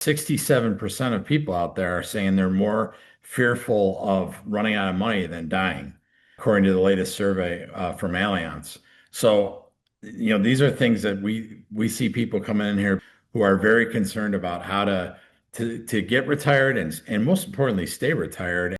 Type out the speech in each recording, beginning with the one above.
67% of people out there are saying they're more fearful of running out of money than dying, according to the latest survey from Allianz. So, these are things that we see people coming in here who are very concerned about how to get retired and most importantly, stay retired.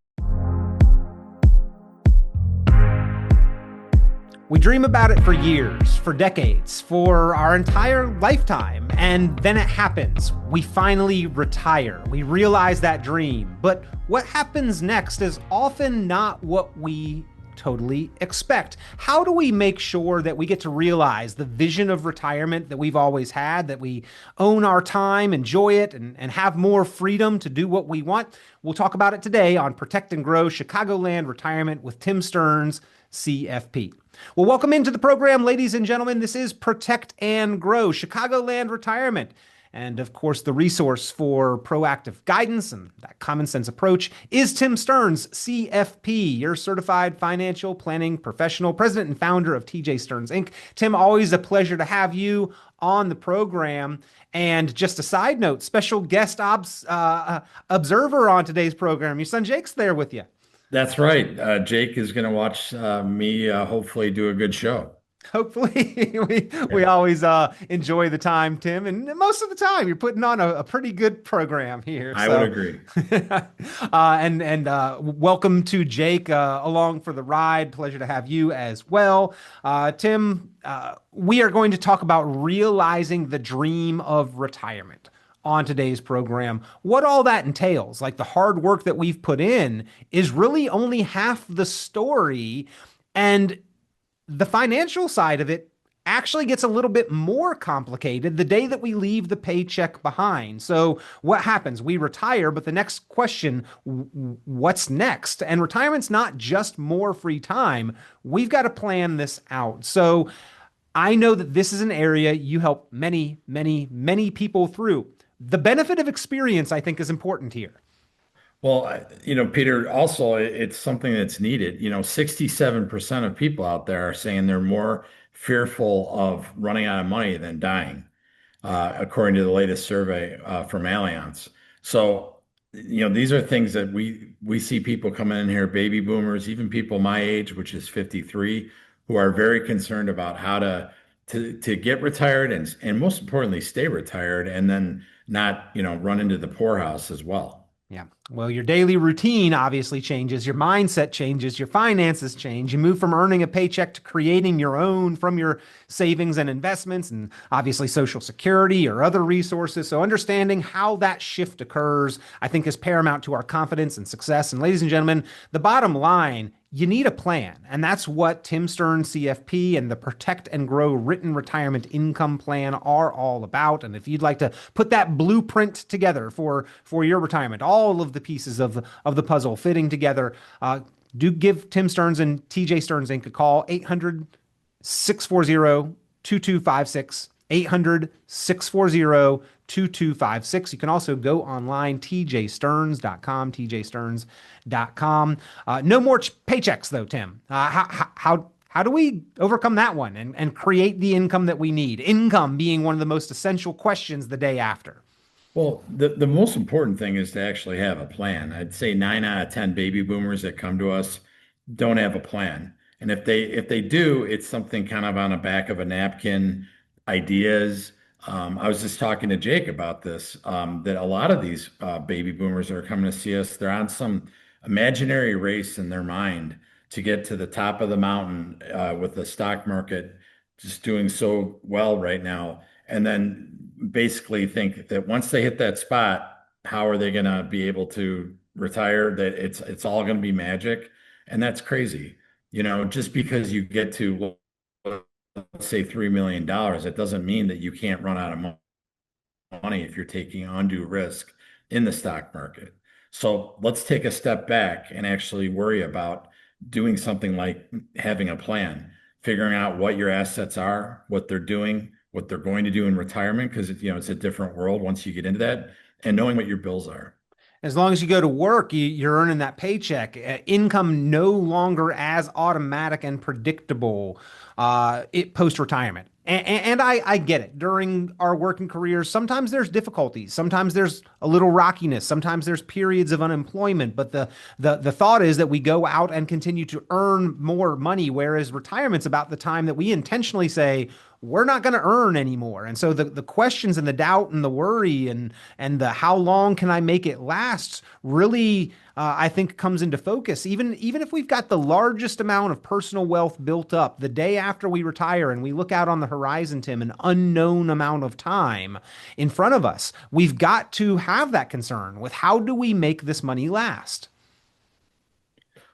We dream about it for years, for decades, for our entire lifetime, and then it happens. We finally retire. We realize that dream. But what happens next is often not what we totally expect. How do we make sure that we get to realize the vision of retirement that we've always had, that we own our time, enjoy it, and have more freedom to do what we want? We'll talk about it today on Protect and Grow Chicagoland Retirement with Tim Stearns, CFP. Well, welcome into the program, ladies and gentlemen. This is Protect and Grow Chicagoland Retirement. And of course, the resource for proactive guidance and that common sense approach is Tim Stearns, CFP, your certified financial planning professional, president and founder of TJ Stearns Inc. Tim, always a pleasure to have you on the program. And just a side note, special guest observer on today's program. Your son Jake's there with you. That's right. Jake is going to watch me hopefully do a good show. Hopefully, we always enjoy the time, Tim, and most of the time you're putting on a pretty good program here. I would agree. And welcome to Jake along for the ride. Pleasure to have you as well. Tim, we are going to talk about realizing the dream of retirement on today's program. What all that entails, like the hard work that we've put in, is really only half the story. And the financial side of it actually gets a little bit more complicated the day that we leave the paycheck behind. So what happens? We retire, but the next question, what's next? And retirement's not just more free time. We've got to plan this out. So I know that this is an area you help many, many, many people through. The benefit of experience, I think, is important here. Well, Peter, also it's something that's needed. 67% of people out there are saying they're more fearful of running out of money than dying, according to the latest survey from Allianz. So, these are things that we see people coming in here, baby boomers, even people my age, which is 53, who are very concerned about how to get retired and most importantly, stay retired and then not, run into the poorhouse as well. Yeah. Well, your daily routine obviously changes, your mindset changes, your finances change. You move from earning a paycheck to creating your own from your savings and investments and obviously Social Security or other resources. So understanding how that shift occurs, I think, is paramount to our confidence and success. And ladies and gentlemen, the bottom line, you need a plan. And that's what Tim Stearns CFP and the Protect and Grow Written Retirement Income Plan are all about. And if you'd like to put that blueprint together for your retirement, all of the pieces of the puzzle fitting together, do give Tim Stearns and TJ Stearns Inc. a call, 800-640-2256, 800-640-2256. You can also go online, tjstearns.com, tjstearns.com. No more paychecks though, Tim. How do we overcome that one and create the income that we need? Income being one of the most essential questions the day after. Well, the most important thing is to actually have a plan. I'd say 9 out of 10 baby boomers that come to us don't have a plan. And if they do, it's something kind of on the back of a napkin, ideas. I was just talking to Jake about this, that a lot of these baby boomers that are coming to see us, they're on some imaginary race in their mind to get to the top of the mountain with the stock market just doing so well right now. And then basically think that once they hit that spot, how are they going to be able to retire? That it's all going to be magic. And that's crazy. Just because you get to, let's say, $3 million, it doesn't mean that you can't run out of money if you're taking undue risk in the stock market. So let's take a step back and actually worry about doing something like having a plan, figuring out what your assets are, what they're doing, what they're going to do in retirement, because it's a different world once you get into that, and knowing what your bills are. As long as you go to work, you're earning that paycheck. Income no longer as automatic and predictable post-retirement. And I get it. During our working careers, sometimes there's difficulties, sometimes there's a little rockiness, sometimes there's periods of unemployment. But the thought is that we go out and continue to earn more money, whereas retirement's about the time that we intentionally say we're not going to earn anymore. And so the questions and the doubt and the worry and the how long can I make it last really I think comes into focus. Even if we've got the largest amount of personal wealth built up the day after we retire and we look out on the horizon, Tim, an unknown amount of time in front of us, we've got to have that concern with how do we make this money last?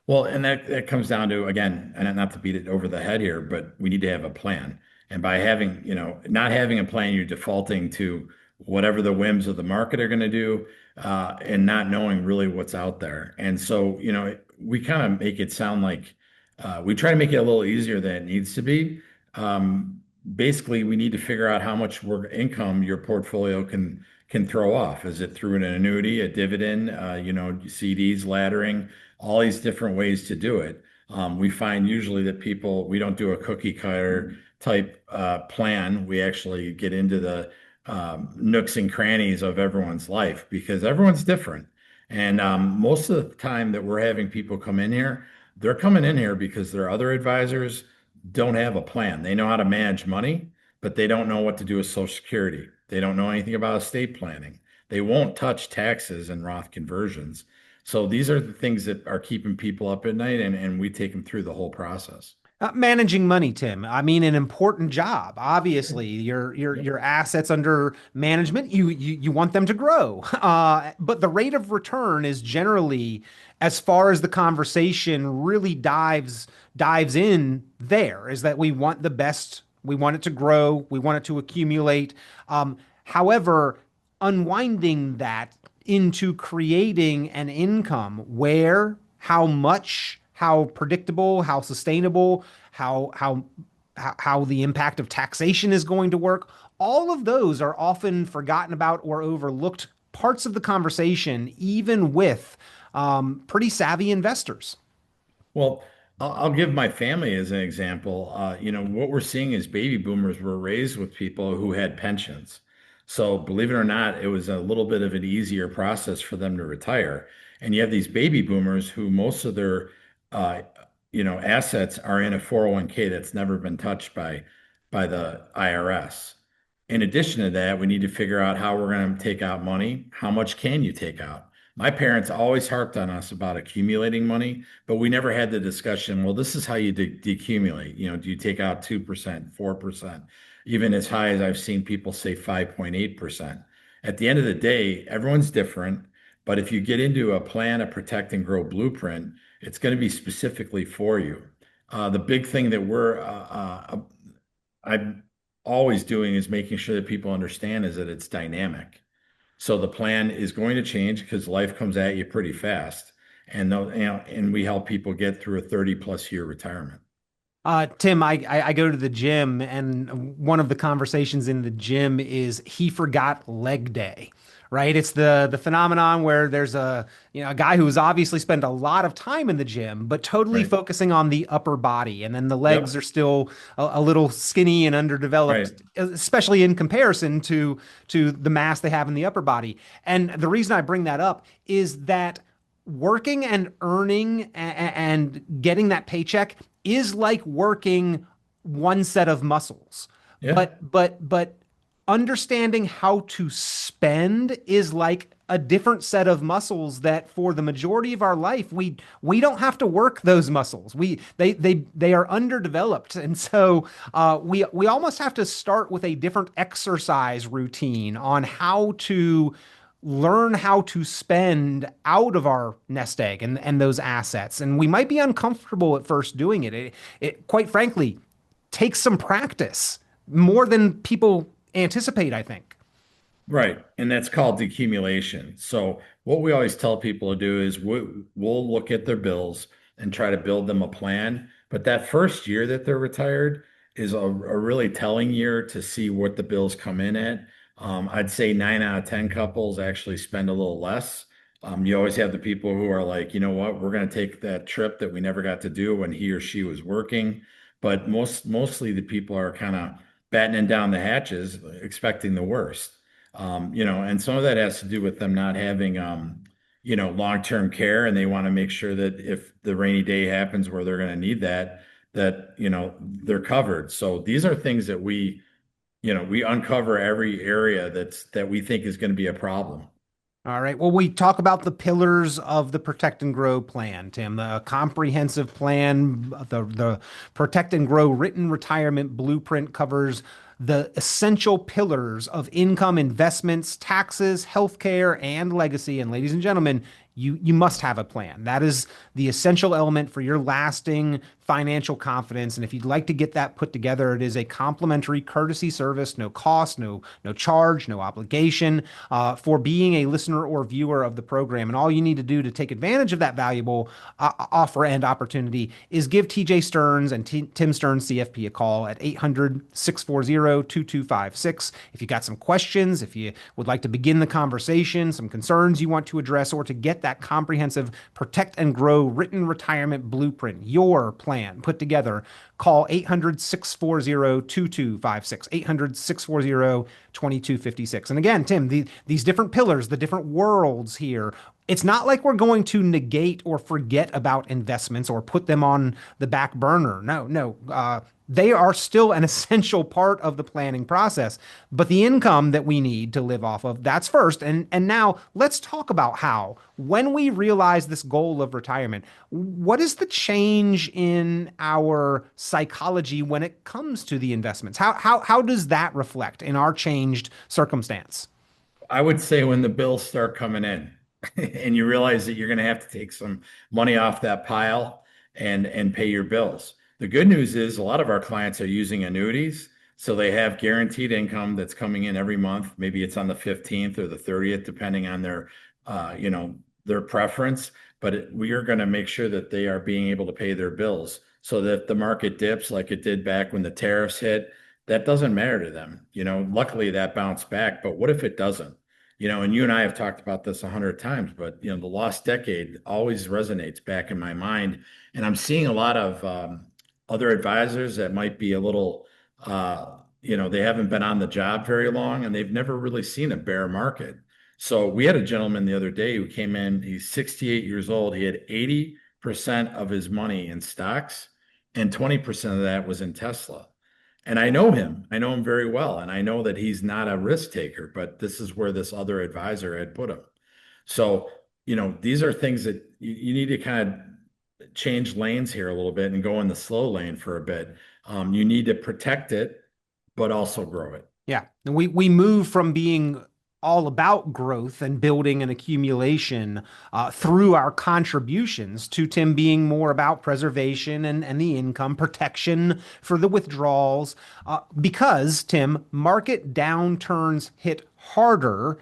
Well, and that comes down to, again, and not to beat it over the head here, but we need to have a plan. And by having, not having a plan, you're defaulting to whatever the whims of the market are going to do, and not knowing really what's out there. And so, we kind of make it sound like we try to make it a little easier than it needs to be. Basically, we need to figure out how much work income your portfolio can throw off. Is it through an annuity, a dividend, CDs, laddering, all these different ways to do it. We find usually that we don't do a cookie cutter type plan. We actually get into the nooks and crannies of everyone's life because everyone's different. And most of the time that we're having people come in here, they're coming in here because their other advisors don't have a plan. They know how to manage money, but they don't know what to do with Social Security. They don't know anything about estate planning. They won't touch taxes and Roth conversions. So these are the things that are keeping people up at night, and we take them through the whole process. Managing money, Tim. I mean, an important job. Obviously, your assets under management, you want them to grow. But the rate of return is generally, as far as the conversation really dives in there, is that we want the best, we want it to grow, we want it to accumulate. However, unwinding that into creating an income where, how much, how predictable, how sustainable, how the impact of taxation is going to work. All of those are often forgotten about or overlooked parts of the conversation, even with pretty savvy investors. Well, I'll give my family as an example. What we're seeing is baby boomers were raised with people who had pensions. So believe it or not, it was a little bit of an easier process for them to retire. And you have these baby boomers who most of their, uh, assets are in a 401(k) that's never been touched by the IRS. In addition to that, we need to figure out how we're going to take out money. How much can you take out? My parents always harped on us about accumulating money, but we never had the discussion. Well, this is how you decumulate. Do you take out 2%, 4%, even as high as I've seen people say 5.8%? At the end of the day, everyone's different. But if you get into a plan, a protect and grow blueprint, it's going to be specifically for you. The big thing that I'm always doing is making sure that people understand is that it's dynamic. So the plan is going to change because life comes at you pretty fast. And we help people get through a 30+ year retirement. Tim, I go to the gym, and one of the conversations in the gym is he forgot leg day, right? It's the phenomenon where there's a guy who's obviously spent a lot of time in the gym, but totally Right. focusing on the upper body, and then the legs Yep. are still a little skinny and underdeveloped, Right. especially in comparison to the mass they have in the upper body. And the reason I bring that up is that working and earning and getting that paycheck is like working one set of muscles. Yeah. But understanding how to spend is like a different set of muscles that for the majority of our life we don't have to work those muscles. They are underdeveloped. And so we almost have to start with a different exercise routine on how to learn how to spend out of our nest egg and those assets. And we might be uncomfortable at first doing it. It quite frankly takes some practice more than people anticipate, I think. Right. And that's called decumulation. So what we always tell people to do is we'll look at their bills and try to build them a plan. But that first year that they're retired is a really telling year to see what the bills come in at. I'd say 9 out of 10 couples actually spend a little less. You always have the people who are like, you know what, we're going to take that trip that we never got to do when he or she was working. But mostly the people are kind of battening down the hatches, expecting the worst. And some of that has to do with them not having, long-term care, and they want to make sure that if the rainy day happens where they're going to need that, they're covered. So these are things that we uncover every area that we think is going to be a problem. All right. Well, we talk about the pillars of the Protect and Grow plan, Tim. The comprehensive plan, the Protect and Grow written retirement blueprint covers the essential pillars of income, investments, taxes, healthcare, and legacy. And ladies and gentlemen, you must have a plan. That is the essential element for your lasting financial confidence. And if you'd like to get that put together, it is a complimentary courtesy service, no cost, no charge, no obligation for being a listener or viewer of the program. And all you need to do to take advantage of that valuable offer and opportunity is give TJ Stearns and Tim Stearns CFP a call at 800-640-2256. If you got some questions, if you would like to begin the conversation, some concerns you want to address, or to get that comprehensive Protect and Grow written retirement blueprint, your plan put together, call 800-640-2256, 800-640-2256. And again, Tim, these different pillars, the different worlds here, it's not like we're going to negate or forget about investments or put them on the back burner. No. They are still an essential part of the planning process, but the income that we need to live off of, that's first. And now let's talk about how, when we realize this goal of retirement, what is the change in our psychology when it comes to the investments? How does that reflect in our changed circumstance? I would say when the bills start coming in and you realize that you're going to have to take some money off that pile and pay your bills. The good news is a lot of our clients are using annuities, so they have guaranteed income that's coming in every month. Maybe it's on the 15th or the 30th, depending on their preference. But we are going to make sure that they are being able to pay their bills, so that if the market dips like it did back when the tariffs hit, that doesn't matter to them. Luckily that bounced back, but what if it doesn't? And you and I have talked about this 100 times, but the lost decade always resonates back in my mind. And I'm seeing a lot of other advisors that might be a little, they haven't been on the job very long and they've never really seen a bear market. So we had a gentleman the other day who came in, he's 68 years old. He had 80% of his money in stocks and 20% of that was in Tesla. And I know him very well. And I know that he's not a risk taker, but this is where this other advisor had put him. So, these are things that you need to kind of change lanes here a little bit and go in the slow lane for a bit. You need to protect it, but also grow it. Yeah. And we move from being all about growth and building an accumulation through our contributions to Tim being more about preservation and the income protection for the withdrawals. Because, Tim, market downturns hit harder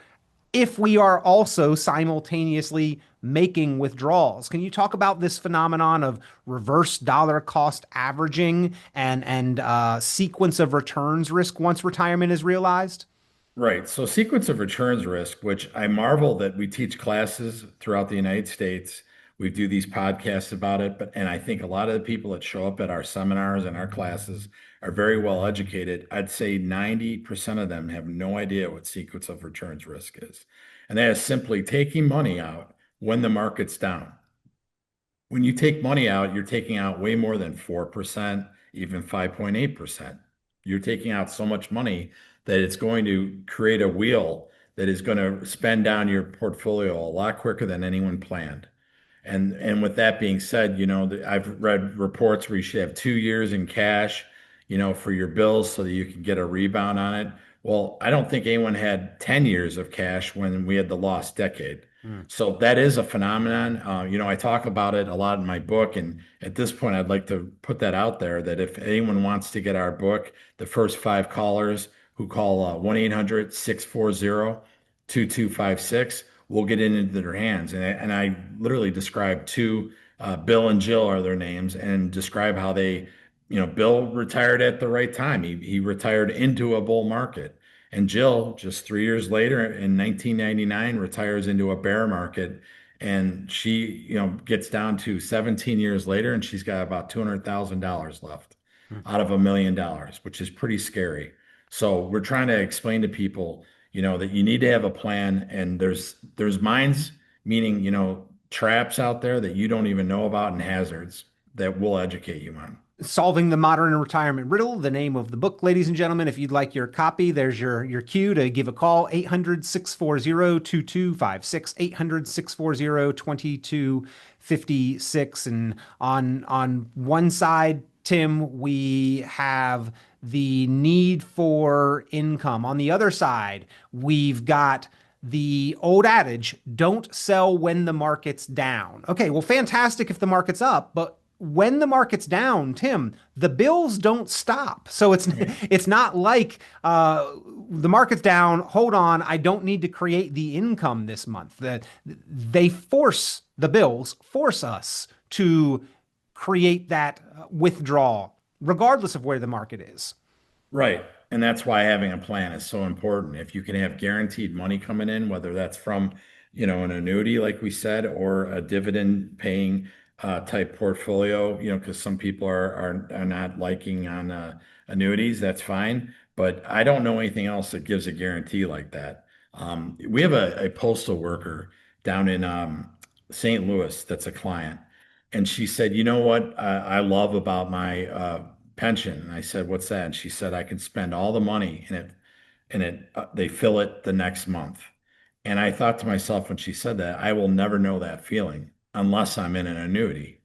if we are also simultaneously making withdrawals. Can you talk about this phenomenon of reverse dollar cost averaging and sequence of returns risk once retirement is realized? Right. So sequence of returns risk, which I marvel that we teach classes throughout the United States. We do these podcasts about it, and I think a lot of the people that show up at our seminars and our classes are very well educated. I'd say 90% of them have no idea what sequence of returns risk is. And that is simply taking money out when the market's down. When you take money out, you're taking out way more than 4%, even 5.8%. You're taking out so much money that it's going to create a wheel that is going to spend down your portfolio a lot quicker than anyone planned. And with that being said, I've read reports where you should have 2 years in cash, for your bills so that you can get a rebound on it. Well, I don't think anyone had 10 years of cash when we had the lost decade. So that is a phenomenon. I talk about it a lot in my book. And at this point, I'd like to put that out there that if anyone wants to get our book, the first 5 callers who call 1-800-640-2256 will get it into their hands. And I literally describe two, Bill and Jill are their names, and describe how they, Bill retired at the right time. He retired into a bull market. And Jill, just 3 years later in 1999, retires into a bear market. And she, gets down to 17 years later, and she's got about $200,000 left out of $1 million, which is pretty scary. So we're trying to explain to people, that you need to have a plan, and there's mines, meaning, traps out there that you don't even know about, and hazards that we'll educate you on. Solving the Modern Retirement Riddle, the name of the book, ladies and gentlemen. If you'd like your copy, there's your cue to give a call, 800-640-2256, 800-640-2256. And on one side, Tim, we have the need for income. On the other side, we've got the old adage, don't sell when the market's down. Okay, well, fantastic if the market's up, but when the market's down, Tim, the bills don't stop. So it's not like the market's down. Hold on, I don't need to create the income this month. That they force the bills, force us to create that withdrawal, regardless of where the market is. Right. And that's why having a plan is so important. If you can have guaranteed money coming in, whether that's from, an annuity, like we said, or a dividend paying type portfolio, because some people are not liking on annuities, that's fine. But I don't know anything else that gives a guarantee like that. We have a postal worker down in St. Louis that's a client, and she said, "You know what I love about my pension?" And I said, "What's that?" And she said, "I can spend all the money in it, and they fill it the next month." And I thought to myself when she said that, I will never know that feeling unless I'm in an annuity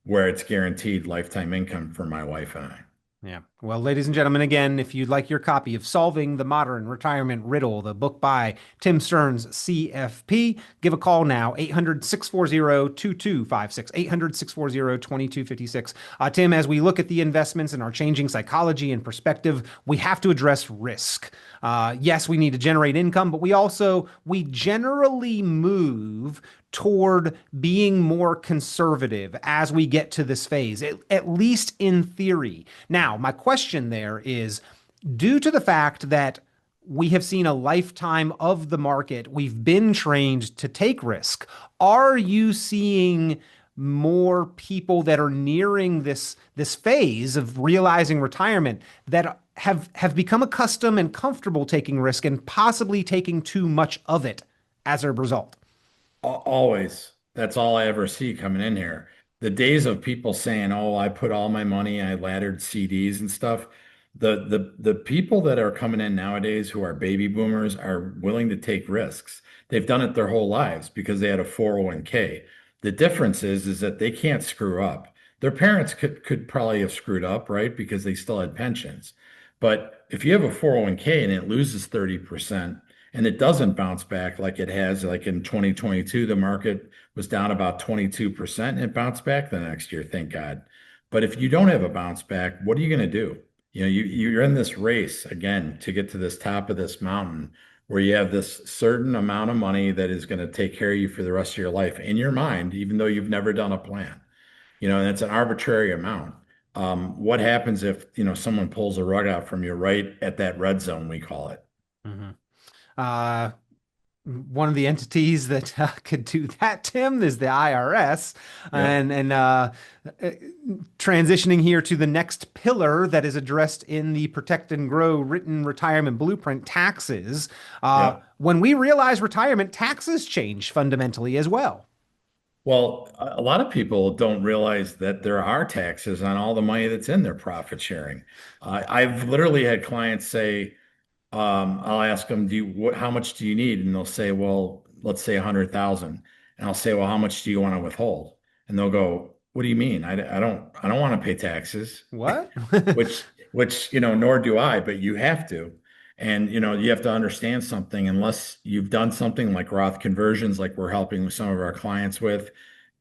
where it's guaranteed lifetime income for my wife and I. Yeah. Well, ladies and gentlemen, again, if you'd like your copy of Solving the Modern Retirement Riddle, the book by Tim Stearns, CFP, give a call now, 800-640-2256, 800-640-2256. Tim, as we look at the investments and our changing psychology and perspective, we have to address risk. Yes, we need to generate income, but we generally move toward being more conservative as we get to this phase, at least in theory. Now, my question there is, due to the fact that we have seen a lifetime of the market, we've been trained to take risk. Are you seeing more people that are nearing this phase of realizing retirement that have become accustomed and comfortable taking risk and possibly taking too much of it as a result? Always. That's all I ever see coming in here. The days of people saying, "Oh, I put all my money, I laddered CDs and stuff." The people that are coming in nowadays who are baby boomers are willing to take risks. They've done it their whole lives because they had a 401k. The difference is that they can't screw up. Their parents could probably have screwed up, right? Because they still had pensions. But if you have a 401k and it loses 30%, and it doesn't bounce back like it has, like in 2022, the market was down about 22%, and it bounced back the next year, thank God. But if you don't have a bounce back, what are you going to do? You're in this race again to get to this top of this mountain where you have this certain amount of money that is going to take care of you for the rest of your life in your mind, even though you've never done a plan. And it's an arbitrary amount. What happens if, someone pulls a rug out from you right at that red zone, we call it? Mhm. Uh, One of the entities that could do that, Tim, is the IRS. Yep. And transitioning here to the next pillar that is addressed in the Protect and Grow written retirement blueprint, taxes. Yep. When we realize retirement, taxes change fundamentally as well. Well, a lot of people don't realize that there are taxes on all the money that's in their profit sharing. I've literally had clients say, I'll ask them, how much do you need? And they'll say, well, let's say 100,000. And I'll say, well, how much do you want to withhold? And they'll go, what do you mean? I don't want to pay taxes, What? which, nor do I, but you have to. And, you have to understand something unless you've done something like Roth conversions, like we're helping with some of our clients with,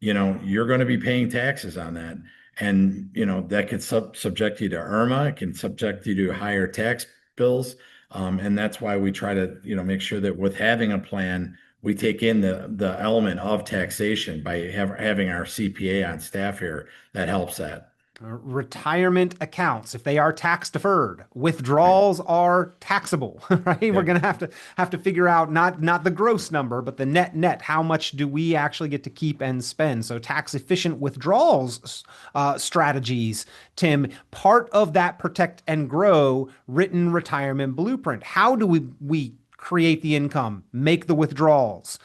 you're going to be paying taxes on that. And, that could subject you to IRMA. It can subject you to higher tax bills. And that's why we try to, make sure that with having a plan, we take in the element of taxation by having our CPA on staff here that helps that. Retirement accounts, if they are tax deferred, Right. withdrawals are taxable, right? We're Yep. going to have to figure out not the gross number, but the net. How much do we actually get to keep and spend? So tax efficient withdrawals strategies, Tim, part of that protect and grow written retirement blueprint. How do we create the income, make the withdrawals?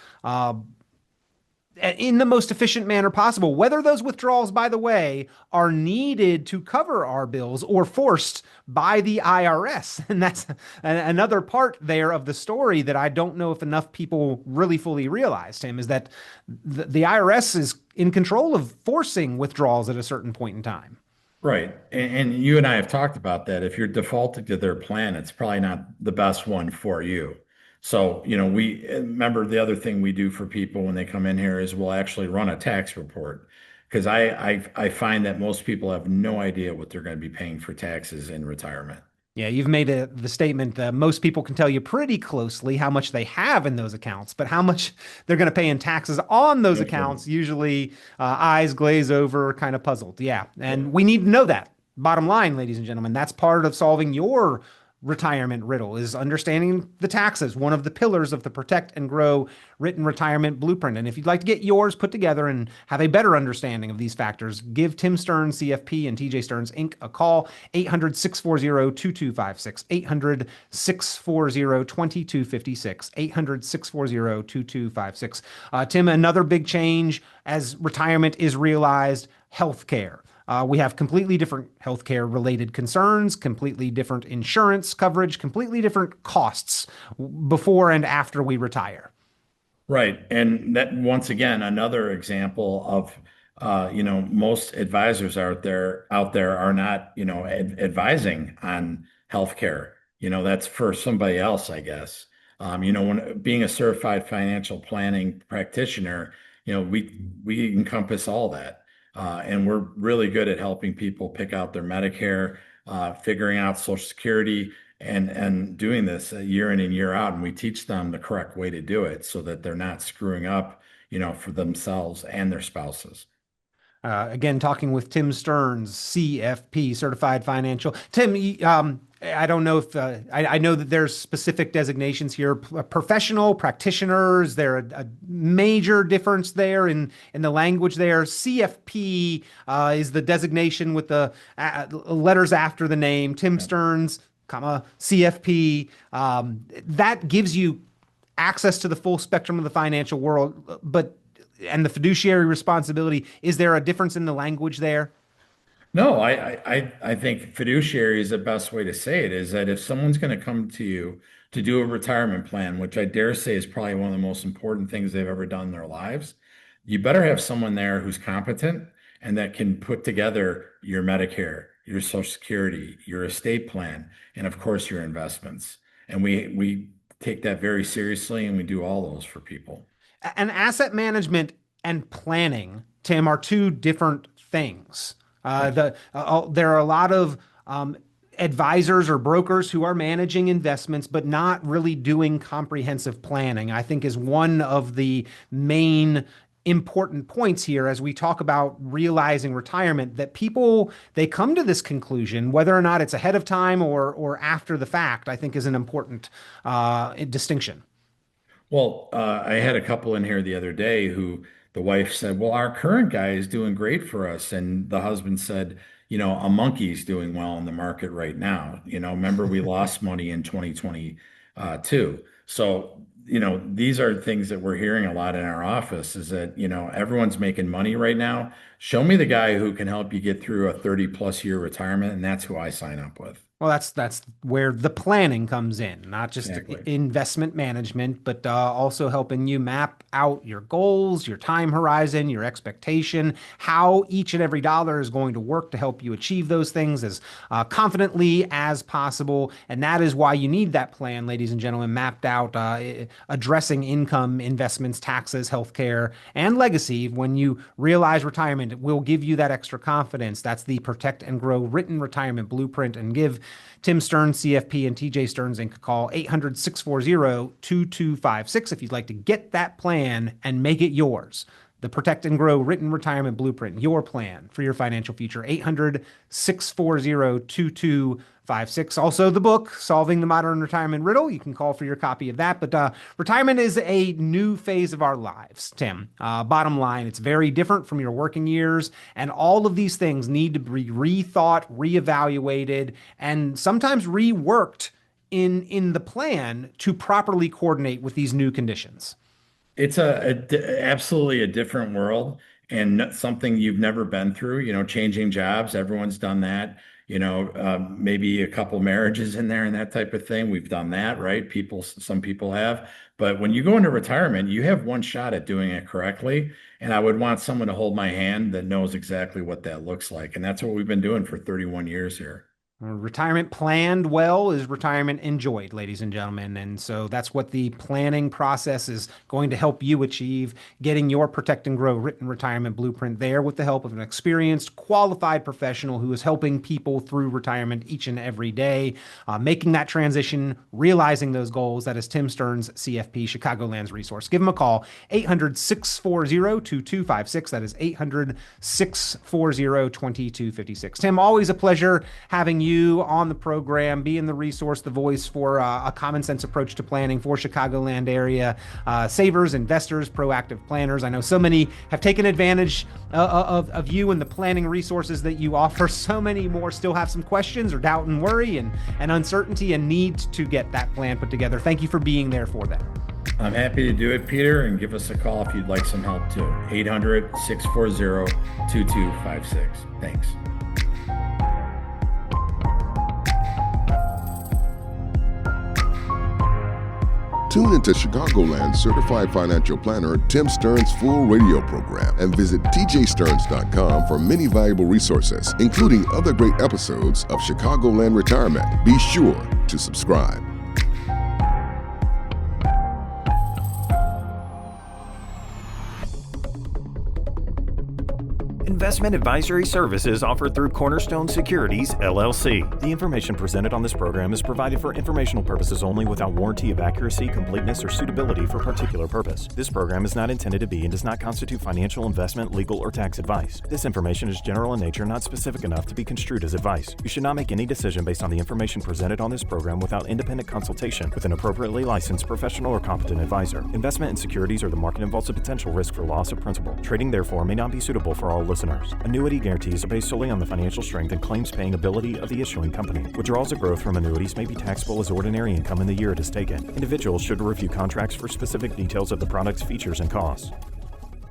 In the most efficient manner possible, whether those withdrawals, by the way, are needed to cover our bills or forced by the IRS. And that's another part there of the story that I don't know if enough people really fully realize, Tim, is that the IRS is in control of forcing withdrawals at a certain point in time. Right. And you and I have talked about that. If you're defaulting to their plan, it's probably not the best one for you. So, we remember the other thing we do for people when they come in here is we'll actually run a tax report because I find that most people have no idea what they're going to be paying for taxes in retirement. Yeah, you've made the statement that most people can tell you pretty closely how much they have in those accounts, but how much they're going to pay in taxes on those No clue. accounts, usually eyes glaze over, kind of puzzled. Yeah, and we need to know that. Bottom line, ladies and gentlemen, that's part of solving your retirement riddle is understanding the taxes, one of the pillars of the protect and grow written retirement blueprint. And if you'd like to get yours put together and have a better understanding of these factors, give Tim Stearns CFP and TJ Stearns Inc. a call, 800-640-2256, 800-640-2256, 800-640-2256. Tim, another big change as retirement is realized, healthcare. We have completely different healthcare related concerns, completely different insurance coverage, completely different costs before and after we retire. Right. And that once again, another example of most advisors out there are not, advising on healthcare. That's for somebody else, I guess. When being a certified financial planning practitioner, we encompass all that. And we're really good at helping people pick out their Medicare, figuring out Social Security, and doing this year in and year out. And we teach them the correct way to do it so that they're not screwing up, for themselves and their spouses. Again, talking with Tim Stearns, CFP, Certified Financial. Tim, I don't know if I know that there's specific designations here. Professional practitioners. There a major difference there in the language there. CFP is the designation with the letters after the name. Tim Yeah. Stearns, comma CFP. That gives you access to the full spectrum of the financial world, but and the fiduciary responsibility. Is there a difference in the language there? No, I think fiduciary is the best way to say it, is that if someone's going to come to you to do a retirement plan, which I dare say is probably one of the most important things they've ever done in their lives, you better have someone there who's competent and that can put together your Medicare, your Social Security, your estate plan, and of course your investments. And we take that very seriously and we do all those for people. And asset management and planning, Tim, are two different things. Yes. There are a lot of advisors or brokers who are managing investments, but not really doing comprehensive planning, I think is one of the main important points here as we talk about realizing retirement, that people, they come to this conclusion, whether or not it's ahead of time or after the fact, I think is an important distinction. Well, I had a couple in here the other day who the wife said, "Well, our current guy is doing great for us." And the husband said, "A monkey's doing well in the market right now. Remember we lost money in 2022." So, these are things that we're hearing a lot in our office is that, everyone's making money right now. Show me the guy who can help you get through a 30 plus year retirement, and that's who I sign up with. Well, that's where the planning comes in, not just Exactly. investment management, but also helping you map out your goals, your time horizon, your expectation, how each and every dollar is going to work to help you achieve those things as confidently as possible. And that is why you need that plan, ladies and gentlemen, mapped out, addressing income, investments, taxes, healthcare, and legacy. When you realize retirement, it will give you that extra confidence. That's the Protect and Grow written retirement blueprint. And give Tim Stearns, CFP, and TJ Stearns Inc. call 800-640-2256 if you'd like to get that plan and make it yours. The Protect and Grow Written Retirement Blueprint, your plan for your financial future. 800-640-2256. Also, the book, Solving the Modern Retirement Riddle. You can call for your copy of that. But retirement is a new phase of our lives, Tim. Bottom line, it's very different from your working years. And all of these things need to be rethought, reevaluated, and sometimes reworked in the plan to properly coordinate with these new conditions. It's absolutely a different world and something you've never been through, changing jobs. Everyone's done that, maybe a couple marriages in there and that type of thing. We've done that, right? Some people have, but when you go into retirement, you have one shot at doing it correctly. And I would want someone to hold my hand that knows exactly what that looks like. And that's what we've been doing for 31 years here. Retirement planned well is retirement enjoyed, ladies and gentlemen. And so that's what the planning process is going to help you achieve, getting your Protect and Grow Written Retirement Blueprint there with the help of an experienced, qualified professional who is helping people through retirement each and every day, making that transition, realizing those goals. That is Tim Stearns, CFP, Chicagoland's resource. Give him a call, 800-640-2256. That is 800-640-2256. Tim, always a pleasure having you on the program, being the resource, the voice for a common sense approach to planning for Chicagoland area savers, investors, proactive planners. I know so many have taken advantage of you and the planning resources that you offer. So many more still have some questions or doubt and worry and uncertainty and need to get that plan put together. Thank you for being there for them. I'm happy to do it, Peter, and give us a call if you'd like some help too. 800-640-2256. Thanks. Tune into Chicagoland's certified financial planner Tim Stearns' full radio program and visit tjstearns.com for many valuable resources, including other great episodes of Chicagoland Retirement. Be sure to subscribe. Investment advisory services offered through Cornerstone Securities, LLC. The information presented on this program is provided for informational purposes only without warranty of accuracy, completeness, or suitability for particular purpose. This program is not intended to be and does not constitute financial, investment, legal, or tax advice. This information is general in nature, not specific enough to be construed as advice. You should not make any decision based on the information presented on this program without independent consultation with an appropriately licensed professional or competent advisor. Investment in securities or the market involves a potential risk for loss of principal. Trading, therefore, may not be suitable for all listeners. Annuity guarantees are based solely on the financial strength and claims-paying ability of the issuing company. Withdrawals or growth from annuities may be taxable as ordinary income in the year it is taken. Individuals should review contracts for specific details of the product's features and costs.